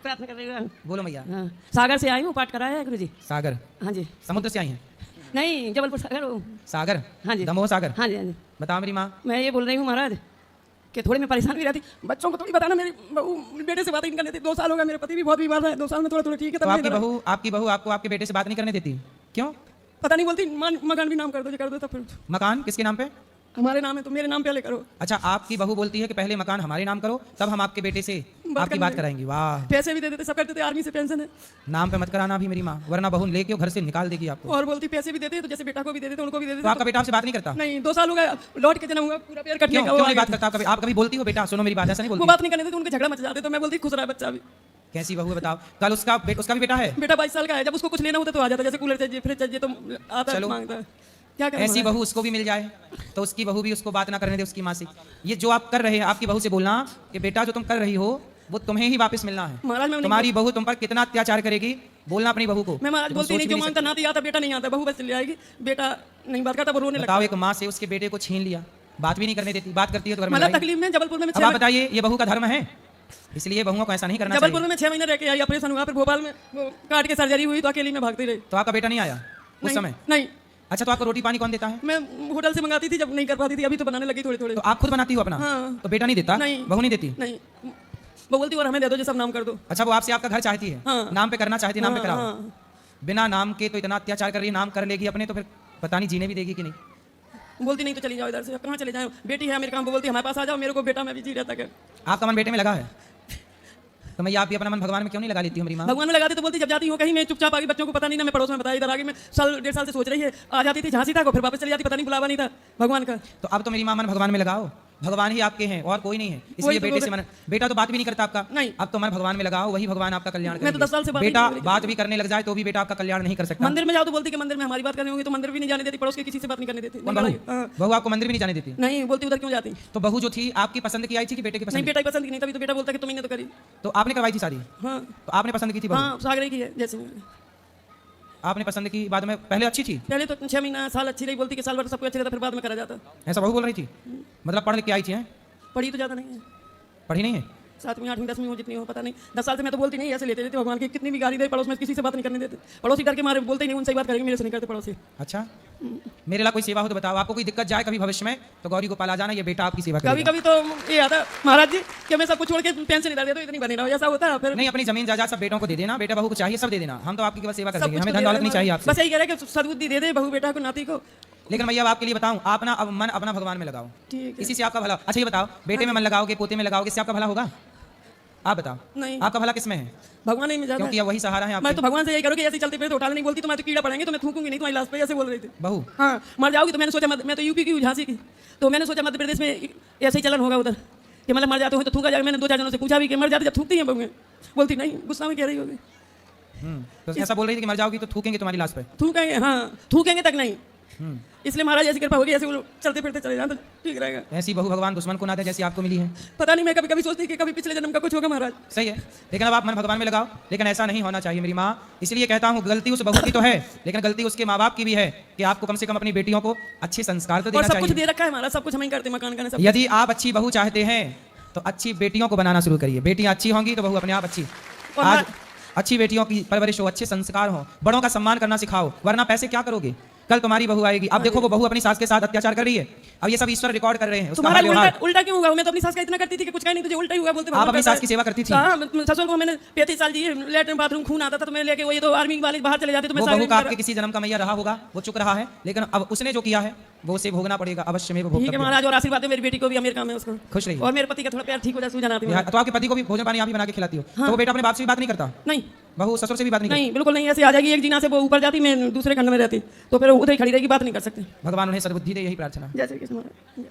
प्रार्थना करेगा। बोलो मैया। हाँ, सागर से आई हूँ, पाठ कराया है गुरुजी। सागर? हाँ जी। समुद्र से आई हैं? नहीं, जबलपुर सागर हूँ। सागर? हाँ जी। दमोह सागर? हाँ जी, हाँ जी। बताओ मेरी माँ। मैं ये बोल रही हूँ महाराज कि थोड़ी मैं परेशान भी रहती, बच्चों को थोड़ी बताना, मेरी बहू बेटे से बात नहीं करने देती। 2 साल हो गए, मेरे पति भी बहुत बीमार है, 2 साल में थोड़ा ठीक है। तो आपकी बहू आपको आपके बेटे से बात नहीं करने देती क्यों? पता नहीं, बोलती मकान भी नाम कर दो तो फिर। मकान किसके नाम पे? हमारे नाम है, तो मेरे नाम पहले करो। अच्छा, आपकी बहू बोलती है कि पहले मकान हमारे नाम करो, तब हम आपके बेटे से आपकी बात कराएंगे। वाह। पैसे भी दे देते, सब करते थे, आर्मी से पेंशन है। नाम पे मत कराना भी मेरी माँ, वरना बहू लेके घर से निकाल देगी आपको। और बोलती पैसे भी देते तो जैसे बेटा को भी दे देते, उनको भी दे देते। तो आपका बेटा आपसे बात नहीं करता? नहीं, 2 साल हो गए, लौट के जन्म हुआ, पूरा पैर कटने का। क्यों नहीं बात करता? आप कभी बोलती हो बेटा सुनो मेरी बात? ऐसा नहीं वो बोलती? बात नहीं करने देते, उनके झगड़ा मच जाते, तो मैं बोलती खुश रहा बच्चा भी। कैसी बहू है बताओ? कल उसका भी बेटा है? बेटा 22 साल का है, जब उसको कुछ लेना होता तो आ जाता, जैसे कूलर चाहिए, फ्रिज चाहिए, तो आता है, मांगता है। क्या करें? ऐसी बहू उसको भी मिल जाए तो उसकी बहू भी उसको बात ना करने दे उसकी माँ से। ये जो आप कर रहे हैं, आपकी बहू से बोलना कि बेटा जो तुम कर रही हो वो तुम्हें ही वापस मिलना है। महाराज, मैं तुम्हारी बहू तुम पर कितना अत्याचार करेगी, बोलना अपनी बहू को। मैं महाराज बोलती नहीं, जो मांगता नाती आता, बेटा नहीं आता, बहू बस ले आएगी, बेटा नहीं बात करता, वो रोने लगता। बताओ, एक माँ से उसके बेटे को छीन लिया, बात भी नहीं करने देती, बात करती है तो घर में मतलब तकलीफ में जबलपुर में। अब आप बताइए, ये बहू का धर्म है? इसलिए बहुओं को ऐसा नहीं करना चाहिए। जबलपुर में 6 महीने रह के आई, ऑपरेशन हुआ, फिर भोपाल में वो काट के सर्जरी हुई, तो अकेली में भागती रही। तो आपका बेटा नहीं आया उस समय? नहीं। अच्छा, तो आपको रोटी पानी कौन देता है? मैं होटल से मंगाती थी, जब नहीं कर पाती थी, अभी तो बनाने लगी थोड़ी थोड़ी। तो आप खुद बनाती हो अपना? हाँ। तो बेटा नहीं देता? नहीं। बहू नहीं देती? नहीं, वो बोलती और हमें दे दो, जो सब नाम कर दो। अच्छा, वो आपसे आपका घर चाहती है? हाँ। नाम पे करना चाहती है, नाम पे कराओ। हाँ। बिना नाम के तो इतना अत्याचार कर रही है, नाम कर लेगी अपने तो फिर पता नहीं जीने भी देगी कि नहीं। बोलती नहीं तो चली जाओ इधर से, कहाँ चले जाओ, बेटी है मेरे काम, बोलती हमारे पास आ जाओ, मेरे को बेटा में भी जी रहता है। आपका मन बेटे में लगा है तो मैं आप भी अपना मन भगवान में क्यों नहीं लगा लेती हूँ मेरी माँ? भगवान में लगाती तो बोलती, जब जाती हूँ कहीं मैं चुपचाप आगे, बच्चों को पता नहीं ना, मैं पड़ोस में बताया, इधर आगे मैं 1.5 साल से सोच रही है, आ जाती थी झांसी तक, फिर वापस चली जाती, पता नहीं बुलावा नहीं था भगवान का। तो अब तो मेरी माँ मन भगवान में लगाओ, भगवान ही आपके हैं और कोई नहीं है, इसलिए बेटे से मन। बेटा तो बात भी नहीं करता आपका? नहीं। अब तो मन भगवान में लगाओ, वही भगवान आपका कल्याण करेंगे। मैं तो 10 साल से बेटा बात भी करने लग जाए तो भी बेटा आपका कल्याण नहीं कर सकता। मंदिर में जाओ तो बोलती कि मंदिर में हमारी बात करनी होगी, तो मंदिर भी नहीं जाने देती, पड़ोस के किसी से बात नहीं करने देती। बहू आपको मंदिर भी नहीं जाने देती? नहीं, बोलती उधर क्यों जाती। तो बहू जो थी आपकी पसंद की आई थी कि बेटे की पसंद? नहीं, बेटा की पसंद की नहीं, तभी तो बेटा बोलता कि तुमने तो करी। तो आपने करवाई थी शादी? हाँ। तो आपने पसंद की थी? हाँ, सागरे की है। जैसे आपने पसंद की, बाद में पहले अच्छी थी? पहले तो 6 महीना साल अच्छी रही, बोलती कि साल भर सब कुछ अच्छा रहता, फिर बाद में करा जाता। ऐसा बहू बोल रही थी? मतलब पढ़ लिख के आई थी? पढ़ी तो ज़्यादा नहीं है। पढ़ी नहीं है? 7वीं 8वीं 10वीं हो, जितनी हो पता नहीं। 10 साल से मैं तो बोलती नहीं, ऐसे लेते रहते भगवान की, कितनी भी गाली दे, पड़ोस में किसी से बात नहीं करने देते। पड़ोसी डर के मारे बोलते ही नहीं, उनसे बात करेंगे, मेरे से नहीं करते पड़ोसी। अच्छा, मेरे लिए कोई सेवा हो तो बताओ। आपको कोई दिक्कत जाए कभी भविष्य में तो गौरी गोपाल आ जाना, ये बेटा आपकी सेवा करेगा। कभी कभी तो ये आता महाराज जी कि मैं सब कुछ छोड़ के पेंशन निकाल देता हूं, इतनी बनी रहो, ऐसा होता है। फिर नहीं, अपनी जमीन जायदाद सब बेटों को दे देना, बेटा बहू को चाहिए सब दे देना, हम तो आपकी केवल सेवा कर देंगे, हमें धन दौलत नहीं चाहिए आपसे। बस यही कह रहे कि सद्बुद्धि दे दे बहू बेटा को, नाती को। लेकिन भैया आपके लिए बताऊं, आप ना अब मन अपना भगवान में लगाओ, ठीक है। इसी से आपका भला। अच्छा ये बताओ, बेटे में मन लगाओगे, पोते में लगाओगे, इससे आपका भला होगा? आप बताओ। नहीं। आपका भला किसमें है? भगवान ही में जाता है, क्योंकि वही सहारा है आपके। मैं तो भगवान से यही करूँ कि ऐसे चलते फिर तो उठाने नहीं बोलती, तो मैं तो कीड़ा पड़ेंगे, तो मैं थूकूंगी नहीं तुम्हारी लाश पे, ऐसे बोल रही थी बहू। हाँ, मर जाओगी तो मैंने सोचा, मैं तो यूपी की हूँ, झांसी की, तो मैंने सोचा मध्य प्रदेश में ऐसे ही चलन होगा उधर कि मतलब मर जाते हो तो थूका जाएगा। मैंने 2-4 जनों से पूछा भी कि मर जाते जब थूकती हैं बहुएं, बोलती नहीं, गुस्सा में कह रही होगी। तो ऐसा बोल रही थी कि मर जाओगी तो थूकेंगे तुम्हारी लाश पे? थूकेंगे, हाँ, थूकेंगे तक नहीं। इसलिए महाराज ऐसी कृपा होगी, ऐसे वो चलते फिरते चले जाए तो ठीक रहेगा। ऐसी बहू भगवान दुश्मन को ना दे जैसी आपको मिली है। पता नहीं, मैं कभी कभी सोचती कि कभी पिछले जन्म का कुछ होगा महाराज। सही है, लेकिन अब आप मन भगवान में लगाओ, लेकिन ऐसा नहीं होना चाहिए मेरी माँ। इसलिए कहता हूँ, गलती उस बहू की तो है, लेकिन गलती उसके माँ बाप की भी है कि आपको कम से कम अपनी बेटियों को अच्छे संस्कार तो देना चाहिए। सब कुछ चाहिए। दे रखा है महाराज, सब कुछ हम ही करते, मकान का सब। यदि आप अच्छी बहू चाहते हैं तो अच्छी बेटियों को बनाना शुरू करिए। बेटियां अच्छी होंगी तो बहू अपने आप अच्छी। आज अच्छी बेटियों की परवरिश हो, अच्छे संस्कार हो, बड़ों का सम्मान करना सिखाओ, वरना पैसे क्या करोगे? कल तुम्हारी बहू आएगी, अब देखो वो बहू अपनी सास के साथ अत्याचार कर रही है, अब ये सब ईश्वर रिकॉर्ड कर रहे हैं। तुम्हारा उल्टा क्यों हुआ? मैं तो अपनी सास का इतना करती थी कि कुछ कहीं नहीं, तुझे उल्टा ही हुआ। बोलते आप अपनी सास की सेवा करती थी? हाँ, ससुर को मैंने 35 साल जी, लेटरिन बाथरूम खून आता था तो मैं लेके, वो ये तो आर्मी वाले बाहर चले जाते, तो मैं बहू का आपके किसी जन्म का मैया रहा होगा, वो चुक रहा है, लेकिन अब उसने जो किया है वो उसे भोगना पड़ेगा, अवश्य में भोगना। ठीक है महाराज, और आशीर्वाद है मेरी बेटी को भी, अमेरिका में उसको खुश रहिए, और मेरे पति का थोड़ा पैर ठीक हो जाए, सूजन आती है। तो आपके पति को भी भोजन पानी आप ही बना के खिलाती हो? तो वो बेटा अपने बाप से भी बात नहीं करता? नहीं। बहू ससुर से भी बात नहीं? बिल्कुल नहीं, ऐसे आ जाएगी एक जीना से वो ऊपर जाती, मैं दूसरे खंड में रहती, तो फिर उधर ही खड़ी रहेगी, बात नहीं कर सकती। भगवान उन्हें सद्बुद्धि दे, यही प्रार्थना। जय श्री कृष्ण।